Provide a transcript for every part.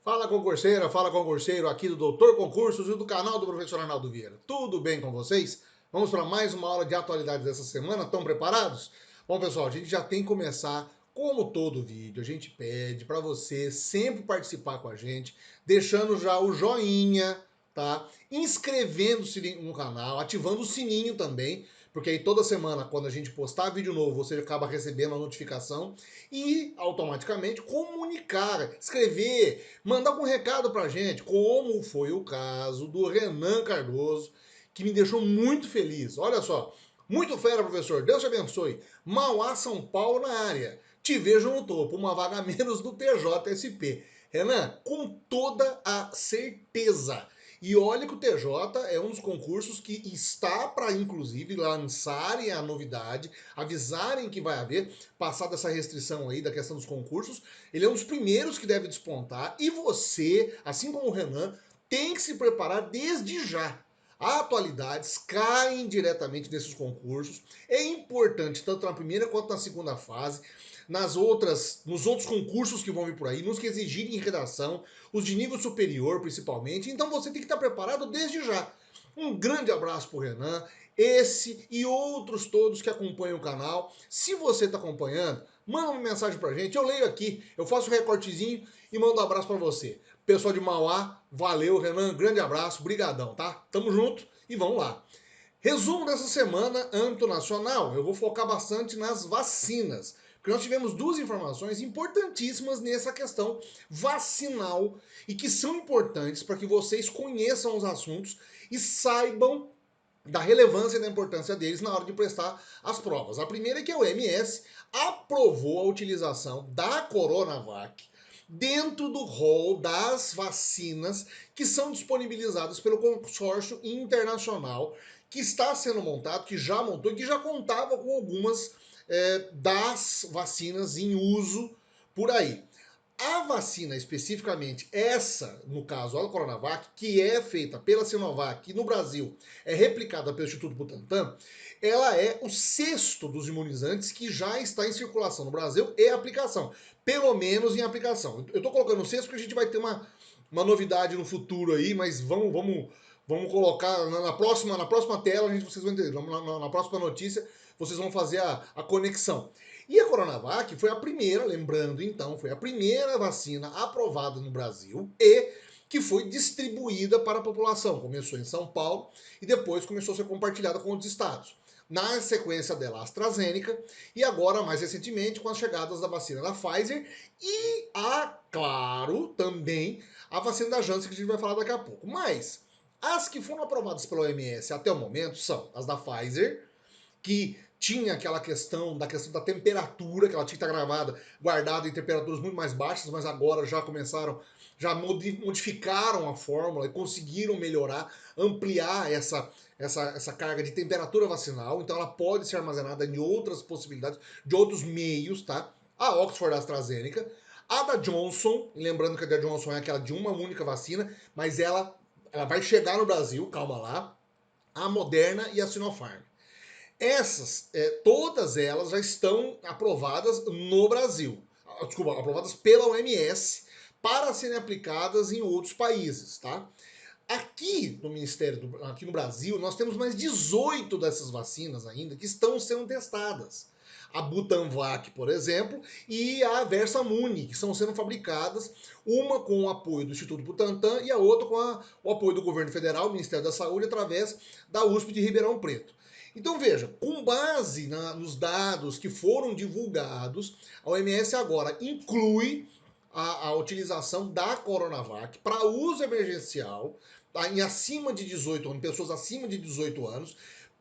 Fala concurseira, fala concurseiro aqui do Doutor Concursos e do canal do Professor Arnaldo Vieira. Tudo bem com vocês? Vamos para mais uma aula de atualidades dessa semana. Estão preparados? Bom, pessoal, a gente já tem que começar, como todo vídeo, a gente pede para você sempre participar com a gente, deixando já o joinha, tá? Inscrevendo-se no canal, ativando o sininho também, porque aí toda semana, quando a gente postar vídeo novo, você acaba recebendo a notificação e automaticamente comunicar, escrever, mandar algum recado pra gente, como foi o caso do Renan Cardoso, que me deixou muito feliz. Olha só, muito fera, professor, Deus te abençoe. Mauá, São Paulo na área. Te vejo no topo, uma vaga a menos do TJSP. Renan, com toda a certeza. E olha que o TJ é um dos concursos que está para, inclusive, lançarem a novidade, avisarem que vai haver, passada essa restrição aí da questão dos concursos. Ele é um dos primeiros que deve despontar. E você, assim como o Renan, tem que se preparar desde já. Atualidades caem diretamente nesses concursos. É importante, tanto na primeira quanto na segunda fase, nos outros concursos que vão vir por aí, nos que exigirem redação, os de nível superior principalmente. Então você tem que estar preparado desde já. Um grande abraço para o Renan, esse e outros todos que acompanham o canal. Se você está acompanhando, manda uma mensagem para a gente, eu leio aqui, eu faço um recortezinho e mando um abraço para você. Pessoal de Mauá, valeu, Renan, grande abraço, brigadão, tá? Tamo junto e vamos lá. Resumo dessa semana, âmbito nacional, eu vou focar bastante nas vacinas, porque nós tivemos duas informações importantíssimas nessa questão vacinal e que são importantes para que vocês conheçam os assuntos e saibam da relevância e da importância deles na hora de prestar as provas. A primeira é que a OMS aprovou a utilização da Coronavac dentro do rol das vacinas que são disponibilizadas pelo consórcio internacional que está sendo montado, que já montou e que já contava com algumas das vacinas em uso por aí. A vacina especificamente, essa, no caso, a Coronavac, que é feita pela Sinovac, que no Brasil é replicada pelo Instituto Butantan, ela é o sexto dos imunizantes que já está em circulação no Brasil e aplicação. Pelo menos em aplicação. Eu estou colocando o sexto porque a gente vai ter uma novidade no futuro aí, mas vamos colocar na próxima tela, vocês vão entender. Na próxima notícia, vocês vão fazer a conexão. E a Coronavac foi a primeira, lembrando então, foi a primeira vacina aprovada no Brasil e que foi distribuída para a população. Começou em São Paulo e depois começou a ser compartilhada com outros estados. Na sequência dela, a AstraZeneca, e agora, mais recentemente, com as chegadas da vacina da Pfizer e claro, também a vacina da Janssen, que a gente vai falar daqui a pouco. Mas as que foram aprovadas pela OMS até o momento são as da Pfizer, que tinha aquela questão da temperatura, que ela tinha que estar gravada, guardada em temperaturas muito mais baixas, mas agora já começaram, já modificaram a fórmula e conseguiram melhorar, ampliar essa carga de temperatura vacinal, então ela pode ser armazenada em outras possibilidades, de outros meios, tá? A Oxford AstraZeneca, a da Johnson, lembrando que a da Johnson é aquela de uma única vacina, mas ela vai chegar no Brasil, calma lá, a Moderna e a Sinopharm. Essas, todas elas já estão aprovadas no Brasil. Desculpa, aprovadas pela OMS para serem aplicadas em outros países, tá? Aqui no Ministério, aqui no Brasil, nós temos mais 18 dessas vacinas ainda que estão sendo testadas. A Butanvac, por exemplo, e a Versamune, que estão sendo fabricadas, uma com o apoio do Instituto Butantan e a outra com o apoio do governo federal, o Ministério da Saúde, através da USP de Ribeirão Preto. Então veja, com base nos dados que foram divulgados, a OMS agora inclui a utilização da Coronavac para uso emergencial em acima de 18 anos, pessoas acima de 18 anos,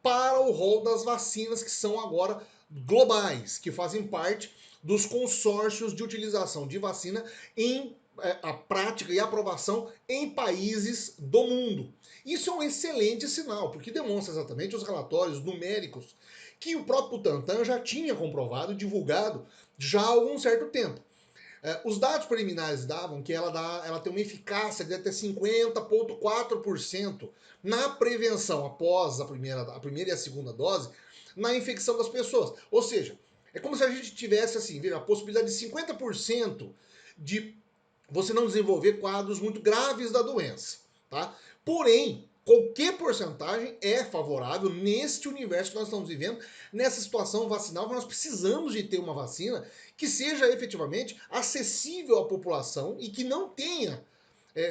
para o rol das vacinas que são agora globais, que fazem parte dos consórcios de utilização de vacina em a prática e aprovação em países do mundo. Isso é um excelente sinal, porque demonstra exatamente os relatórios numéricos que o próprio Butantan já tinha comprovado e divulgado já há algum certo tempo. Os dados preliminares davam que ela tem uma eficácia de até 50,4% na prevenção após a primeira e a segunda dose na infecção das pessoas. Ou seja, é como se a gente tivesse assim, a possibilidade de 50% de você não desenvolver quadros muito graves da doença, tá? Porém, qualquer porcentagem é favorável neste universo que nós estamos vivendo, nessa situação vacinal, que nós precisamos de ter uma vacina que seja efetivamente acessível à população e que não tenha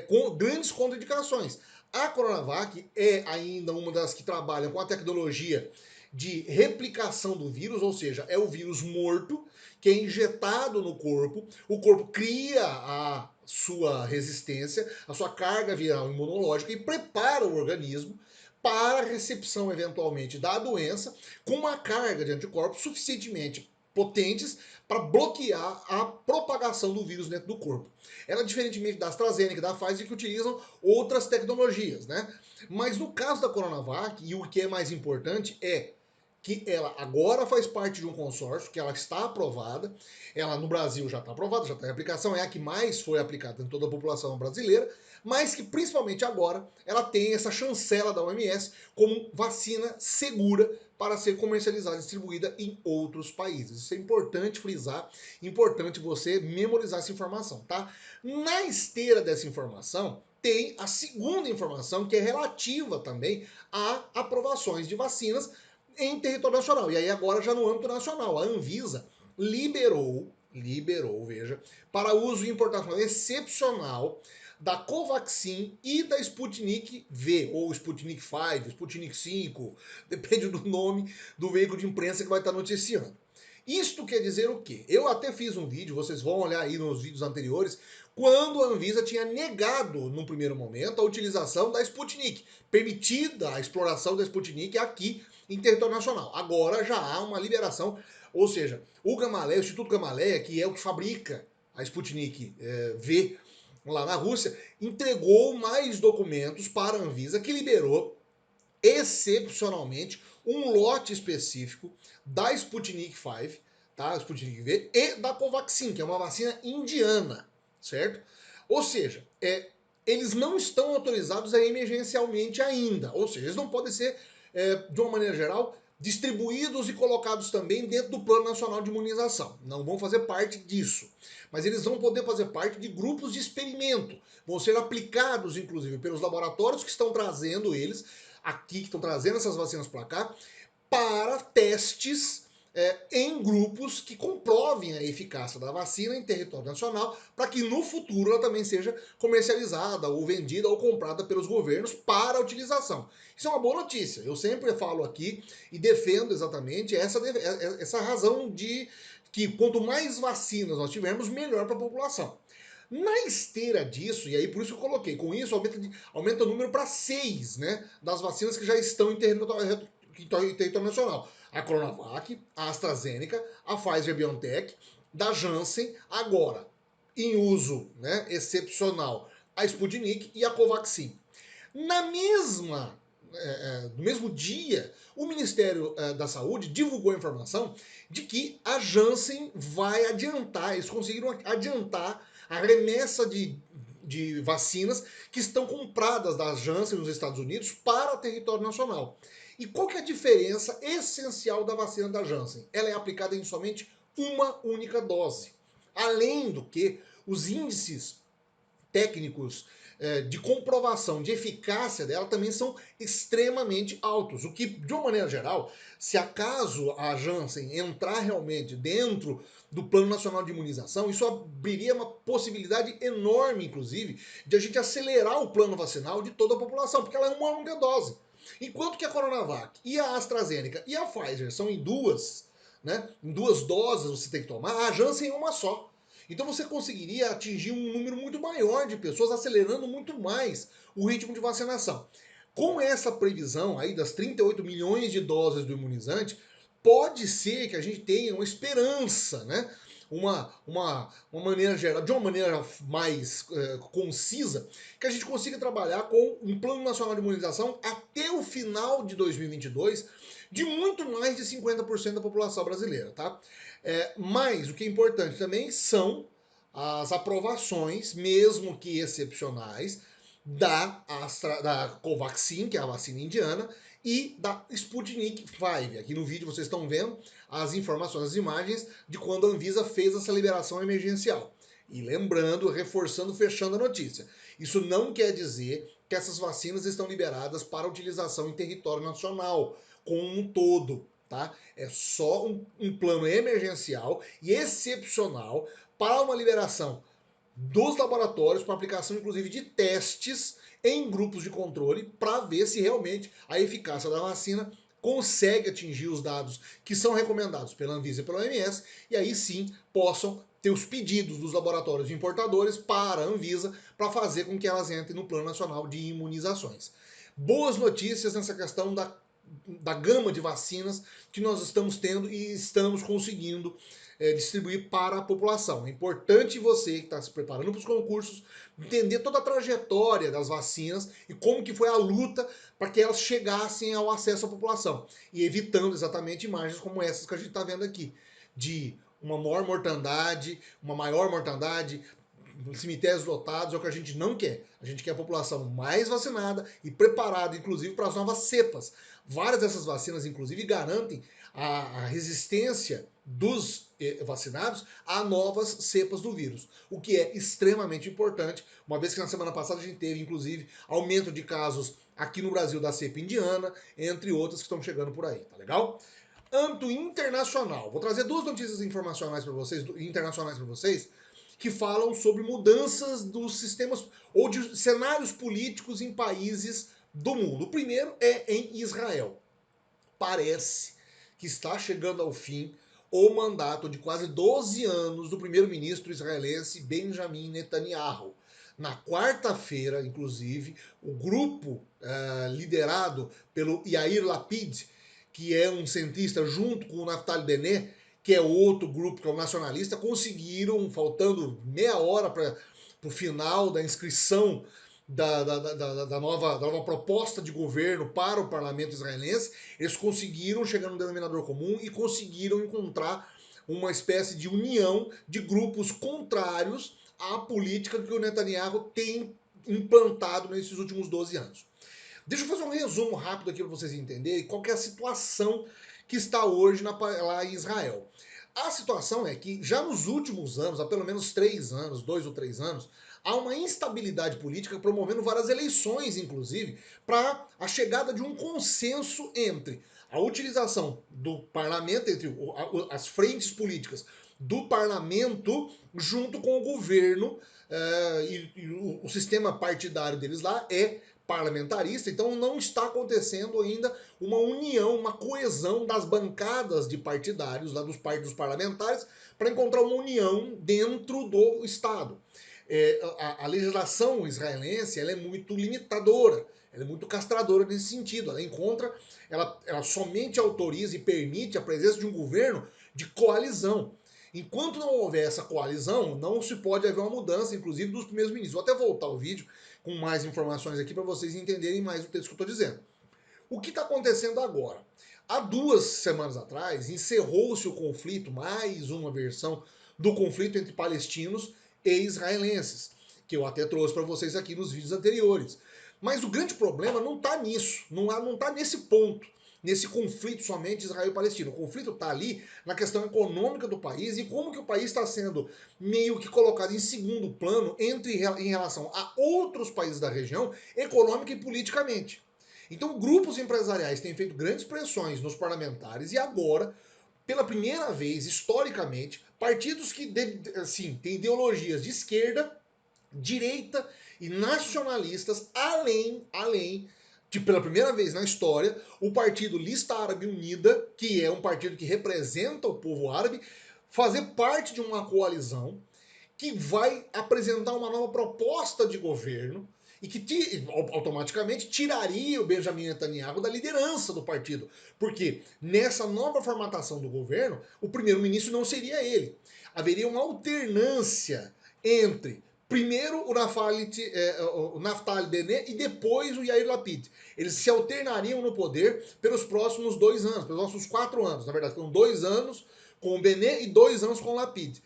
com grandes contraindicações. A Coronavac é ainda uma das que trabalham com a tecnologia de replicação do vírus, ou seja, é o vírus morto que é injetado no corpo, o corpo cria a sua resistência, a sua carga viral imunológica e prepara o organismo para a recepção eventualmente da doença com uma carga de anticorpos suficientemente potentes para bloquear a propagação do vírus dentro do corpo. Ela, diferentemente da AstraZeneca e da Pfizer, que utilizam outras tecnologias, né? Mas no caso da Coronavac, e o que é mais importante é que ela agora faz parte de um consórcio, que ela está aprovada, ela no Brasil já está aprovada, já está em aplicação, é a que mais foi aplicada em toda a população brasileira, mas que principalmente agora ela tem essa chancela da OMS como vacina segura para ser comercializada e distribuída em outros países. Isso é importante frisar, importante você memorizar essa informação, tá? Na esteira dessa informação, tem a segunda informação que é relativa também a aprovações de vacinas em território nacional. E aí agora já no âmbito nacional, a Anvisa liberou, veja, para uso e importação excepcional da Covaxin e da Sputnik V, ou Sputnik 5, Sputnik 5, depende do nome do veículo de imprensa que vai estar noticiando. Isto quer dizer o quê? Eu até fiz um vídeo, vocês vão olhar aí nos vídeos anteriores, quando a Anvisa tinha negado, num primeiro momento, a utilização da Sputnik, permitida a exploração da Sputnik aqui em território nacional. Agora já há uma liberação, ou seja, o Gamaleya, o Instituto Gamaleya, que é o que fabrica a Sputnik V lá na Rússia, entregou mais documentos para a Anvisa, que liberou excepcionalmente um lote específico da Sputnik 5, tá? Sputnik V, e da Covaxin, que é uma vacina indiana, certo? Ou seja, eles não estão autorizados emergencialmente ainda, ou seja, eles não podem ser, de uma maneira geral, distribuídos e colocados também dentro do Plano Nacional de Imunização. Não vão fazer parte disso. Mas eles vão poder fazer parte de grupos de experimento. Vão ser aplicados, inclusive, pelos laboratórios que estão trazendo eles aqui, que estão trazendo essas vacinas para cá, para testes em grupos que comprovem a eficácia da vacina em território nacional, para que no futuro ela também seja comercializada, ou vendida, ou comprada pelos governos para a utilização. Isso é uma boa notícia. Eu sempre falo aqui e defendo exatamente essa razão de que quanto mais vacinas nós tivermos, melhor para a população. Na esteira disso, e aí por isso eu coloquei, com isso aumenta o número para 6, né, das vacinas que já estão em território nacional. A Coronavac, a AstraZeneca, a Pfizer-BioNTech, da Janssen, agora em uso, né, excepcional, a Sputnik e a Covaxin. No mesmo dia, o Ministério da Saúde divulgou a informação de que a Janssen vai adiantar, eles conseguiram adiantar a remessa de vacinas que estão compradas da Janssen nos Estados Unidos para o território nacional. E qual que é a diferença essencial da vacina da Janssen? Ela é aplicada em somente uma única dose. Além do que, os índices técnicos de comprovação de eficácia dela também são extremamente altos. O que, de uma maneira geral, se acaso a Janssen entrar realmente dentro do Plano Nacional de Imunização, isso abriria uma possibilidade enorme, inclusive, de a gente acelerar o plano vacinal de toda a população, porque ela é uma única dose. Enquanto que a Coronavac e a AstraZeneca e a Pfizer são em duas, né? Em duas doses você tem que tomar, a Janssen é uma só. Então você conseguiria atingir um número muito maior de pessoas, acelerando muito mais o ritmo de vacinação. Com essa previsão aí das 38 milhões de doses do imunizante, pode ser que a gente tenha uma esperança, né? Uma maneira geral, de uma maneira mais concisa, que a gente consiga trabalhar com um plano nacional de imunização até o final de 2022 de muito mais de 50% da população brasileira, tá? Mas o que é importante também são as aprovações, mesmo que excepcionais, da Covaxin, que é a vacina indiana, e da Sputnik V. Aqui no vídeo vocês estão vendo as informações, as imagens de quando a Anvisa fez essa liberação emergencial. E lembrando, reforçando, fechando a notícia. Isso não quer dizer que essas vacinas estão liberadas para utilização em território nacional, como um todo, tá? É só um plano emergencial e excepcional para uma liberação dos laboratórios, para aplicação inclusive de testes em grupos de controle, para ver se realmente a eficácia da vacina consegue atingir os dados que são recomendados pela Anvisa e pela OMS, e aí sim possam ter os pedidos dos laboratórios importadores para a Anvisa para fazer com que elas entrem no Plano Nacional de Imunizações. Boas notícias nessa questão da gama de vacinas que nós estamos tendo e estamos conseguindo distribuir para a população. É importante você que está se preparando para os concursos entender toda a trajetória das vacinas e como que foi a luta para que elas chegassem ao acesso à população e evitando exatamente imagens como essas que a gente está vendo aqui, de uma maior mortandade, cemitérios lotados, é o que a gente não quer. A gente quer a população mais vacinada e preparada, inclusive, para as novas cepas. Várias dessas vacinas, inclusive, garantem a resistência dos vacinados a novas cepas do vírus, o que é extremamente importante, uma vez que na semana passada a gente teve, inclusive, aumento de casos aqui no Brasil da cepa indiana, entre outras que estão chegando por aí, tá legal? Âmbito internacional. Vou trazer duas notícias internacionais para vocês, que falam sobre mudanças dos sistemas ou de cenários políticos em países do mundo. O primeiro é em Israel. Parece que está chegando ao fim o mandato de quase 12 anos do primeiro-ministro israelense Benjamin Netanyahu. Na quarta-feira, inclusive, o grupo liderado pelo Yair Lapid, que é um cientista, junto com o Naftali Bennett, que é outro grupo, que é o nacionalista, conseguiram, faltando meia hora para o final da inscrição da nova proposta de governo para o parlamento israelense, eles conseguiram chegar no denominador comum e conseguiram encontrar uma espécie de união de grupos contrários à política que o Netanyahu tem implantado nesses últimos 12 anos. Deixa eu fazer um resumo rápido aqui para vocês entenderem qual é a situação que está hoje lá em Israel. A situação é que já nos últimos anos, há pelo menos 3 anos, 2 ou 3 anos, há uma instabilidade política promovendo várias eleições, inclusive, para a chegada de um consenso entre a utilização do parlamento, entre as frentes políticas do parlamento, junto com o governo, e o sistema partidário deles lá é parlamentarista, então não está acontecendo ainda uma união, uma coesão das bancadas de partidários, lá dos parlamentares, para encontrar uma união dentro do Estado. A legislação israelense ela é muito limitadora, ela é muito castradora nesse sentido. Ela somente autoriza e permite a presença de um governo de coalizão. Enquanto não houver essa coalizão, não se pode haver uma mudança, inclusive, dos primeiros ministros. Vou até voltar o vídeo com mais informações aqui para vocês entenderem mais o texto que eu estou dizendo. O que está acontecendo agora? Há 2 semanas atrás, encerrou-se o conflito, mais uma versão do conflito entre palestinos e israelenses, que eu até trouxe para vocês aqui nos vídeos anteriores. Mas o grande problema não está nisso, não está nesse ponto, nesse conflito somente Israel e Palestina. O conflito está ali na questão econômica do país e como que o país está sendo meio que colocado em segundo plano em relação a outros países da região, econômica e politicamente. Então, grupos empresariais têm feito grandes pressões nos parlamentares e agora, pela primeira vez, historicamente, partidos que assim, têm ideologias de esquerda, direita e nacionalistas, além de, pela primeira vez na história, o partido Lista Árabe Unida, que é um partido que representa o povo árabe, fazer parte de uma coalizão que vai apresentar uma nova proposta de governo e que automaticamente tiraria o Benjamin Netanyahu da liderança do partido. Porque nessa nova formatação do governo, o primeiro-ministro não seria ele. Haveria uma alternância entre primeiro o Naftali Bennett e depois o Yair Lapid. Eles se alternariam no poder pelos próximos 2 anos, pelos próximos 4 anos. Na verdade, foram 2 anos com o Bennett e 2 anos com o Lapid.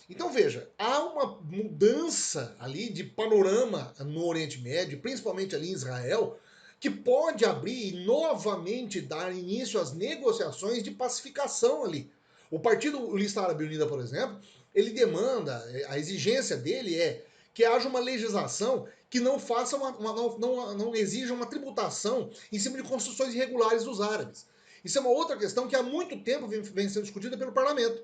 Então veja, há uma mudança ali de panorama no Oriente Médio, principalmente ali em Israel, que pode abrir e novamente dar início às negociações de pacificação ali. O Partido Lista Árabe Unida, por exemplo, ele demanda, a exigência dele é que haja uma legislação que não faça não exija uma tributação em cima de construções irregulares dos árabes. Isso é uma outra questão que há muito tempo vem sendo discutida pelo parlamento.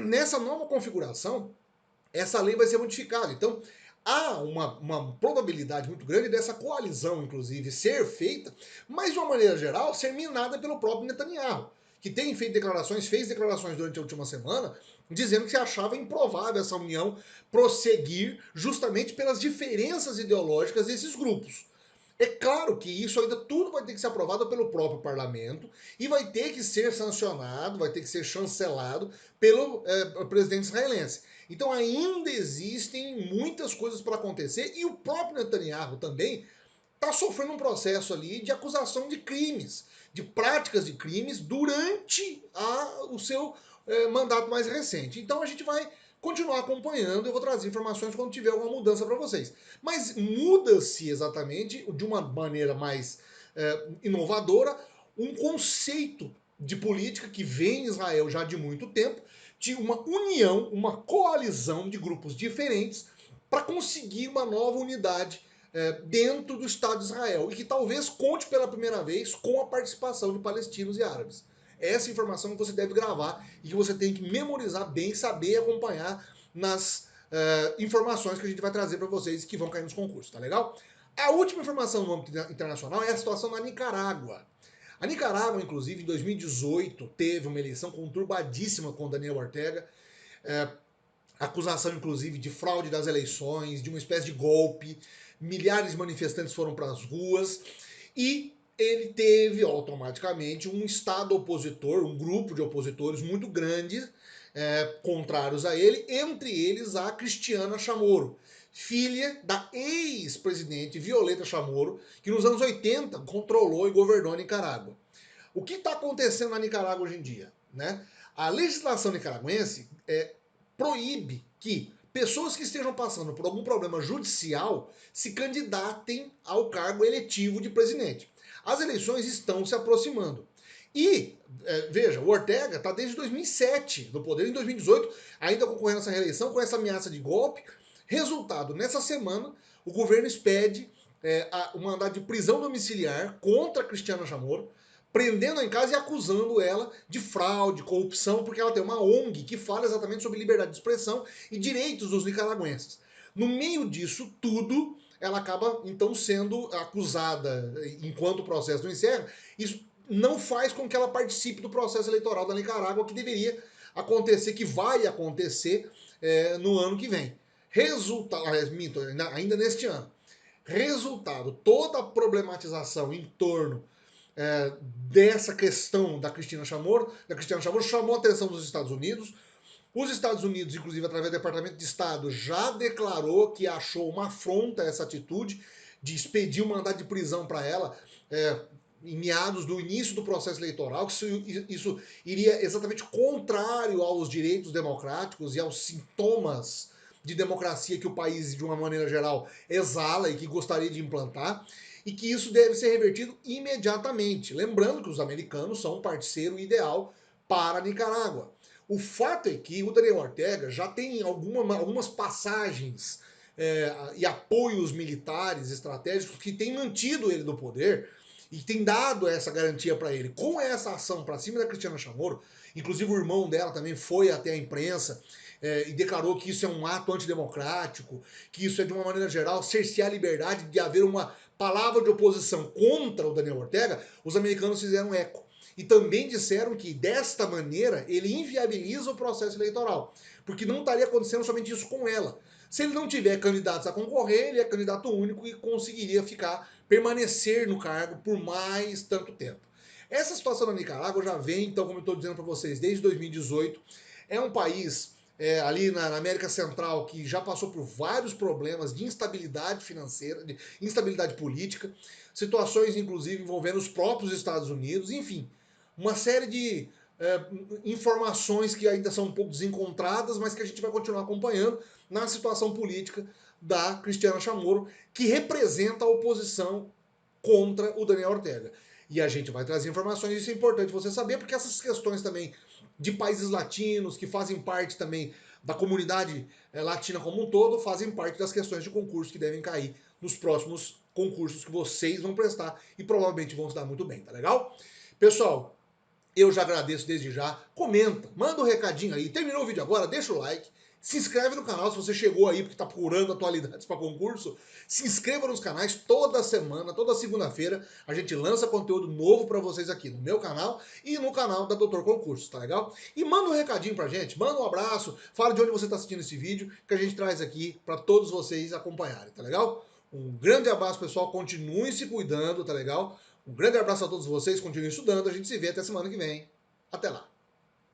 Nessa nova configuração, essa lei vai ser modificada. Então, há uma probabilidade muito grande dessa coalizão, inclusive, ser feita, mas de uma maneira geral, ser minada pelo próprio Netanyahu, que tem feito declarações, fez declarações durante a última semana, dizendo que se achava improvável essa união prosseguir justamente pelas diferenças ideológicas desses grupos. É claro que isso ainda tudo vai ter que ser aprovado pelo próprio parlamento e vai ter que ser sancionado, vai ter que ser chancelado pelo presidente israelense. Então ainda existem muitas coisas para acontecer e o próprio Netanyahu também está sofrendo um processo ali de acusação de crimes, de práticas de crimes durante o seu mandato mais recente. Então a gente vai continuar acompanhando, eu vou trazer informações quando tiver alguma mudança para vocês. Mas muda-se exatamente, de uma maneira mais inovadora, um conceito de política que vem em Israel já de muito tempo, de uma união, uma coalizão de grupos diferentes para conseguir uma nova unidade dentro do Estado de Israel e que talvez conte pela primeira vez com a participação de palestinos e árabes. Essa informação que você deve gravar e que você tem que memorizar bem, saber acompanhar nas informações que a gente vai trazer para vocês que vão cair nos concursos, tá legal? A última informação no âmbito internacional é a situação na Nicarágua. A Nicarágua, inclusive, em 2018, teve uma eleição conturbadíssima com Daniel Ortega, acusação, inclusive, de fraude das eleições, de uma espécie de golpe. Milhares de manifestantes foram para as ruas e ele teve automaticamente um estado opositor, um grupo de opositores muito grande, contrários a ele, entre eles a Cristiana Chamorro, filha da ex-presidente Violeta Chamorro, que nos anos 80 controlou e governou a Nicarágua. O que está acontecendo na Nicarágua hoje em dia? Né? A legislação nicaragüense proíbe que pessoas que estejam passando por algum problema judicial se candidatem ao cargo eletivo de presidente. As eleições estão se aproximando. E, veja, o Ortega está desde 2007 no poder, em 2018, ainda concorrendo a essa reeleição com essa ameaça de golpe. Resultado, nessa semana, o governo expede um mandado de prisão domiciliar contra Cristiana Chamorro, prendendo em casa e acusando ela de fraude, corrupção, porque ela tem uma ONG que fala exatamente sobre liberdade de expressão e direitos dos nicaragüenses. No meio disso tudo, ela acaba então sendo acusada enquanto o processo não encerra. Isso não faz com que ela participe do processo eleitoral da Nicarágua, que deveria acontecer, que vai acontecer no ano que vem. Resultado, ainda neste ano. Resultado, toda a problematização em torno dessa questão da Cristiana Chamorro chamou a atenção dos Estados Unidos. Os Estados Unidos, inclusive através do Departamento de Estado, já declarou que achou uma afronta essa atitude de expedir um mandado de prisão para ela em meados do início do processo eleitoral, que isso iria exatamente contrário aos direitos democráticos e aos sintomas de democracia que o país, de uma maneira geral, exala e que gostaria de implantar, e que isso deve ser revertido imediatamente. Lembrando que os americanos são um parceiro ideal para a Nicarágua. O fato é que o Daniel Ortega já tem algumas passagens e apoios militares estratégicos que têm mantido ele no poder e tem dado essa garantia para ele. Com essa ação para cima da Cristiana Chamorro, inclusive o irmão dela também foi até a imprensa e declarou que isso é um ato antidemocrático, que isso é, de uma maneira geral, cercear a liberdade de haver uma palavra de oposição contra o Daniel Ortega. Os americanos fizeram eco. E também disseram que, desta maneira, ele inviabiliza o processo eleitoral. Porque não estaria acontecendo somente isso com ela. Se ele não tiver candidatos a concorrer, ele é candidato único e conseguiria permanecer no cargo por mais tanto tempo. Essa situação na Nicarágua já vem, então, como eu estou dizendo para vocês, desde 2018. É um país ali na América Central que já passou por vários problemas de instabilidade financeira, de instabilidade política, situações, inclusive, envolvendo os próprios Estados Unidos, enfim, uma série de informações que ainda são um pouco desencontradas, mas que a gente vai continuar acompanhando na situação política da Cristiana Chamorro, que representa a oposição contra o Daniel Ortega. E a gente vai trazer informações, isso é importante você saber, porque essas questões também de países latinos, que fazem parte também da comunidade latina como um todo, fazem parte das questões de concurso que devem cair nos próximos concursos que vocês vão prestar e provavelmente vão se dar muito bem, tá legal? Pessoal, eu já agradeço desde já. Comenta, manda um recadinho aí. Terminou o vídeo agora? Deixa o like. Se inscreve no canal se você chegou aí porque está procurando atualidades para concurso. Se inscreva nos canais toda semana, toda segunda-feira. A gente lança conteúdo novo para vocês aqui no meu canal e no canal da Doutor Concurso, tá legal? E manda um recadinho pra gente, manda um abraço, fala de onde você está assistindo esse vídeo que a gente traz aqui para todos vocês acompanharem, tá legal? Um grande abraço, pessoal. Continuem se cuidando, tá legal? Um grande abraço a todos vocês, continuem estudando. A gente se vê até semana que vem. Até lá.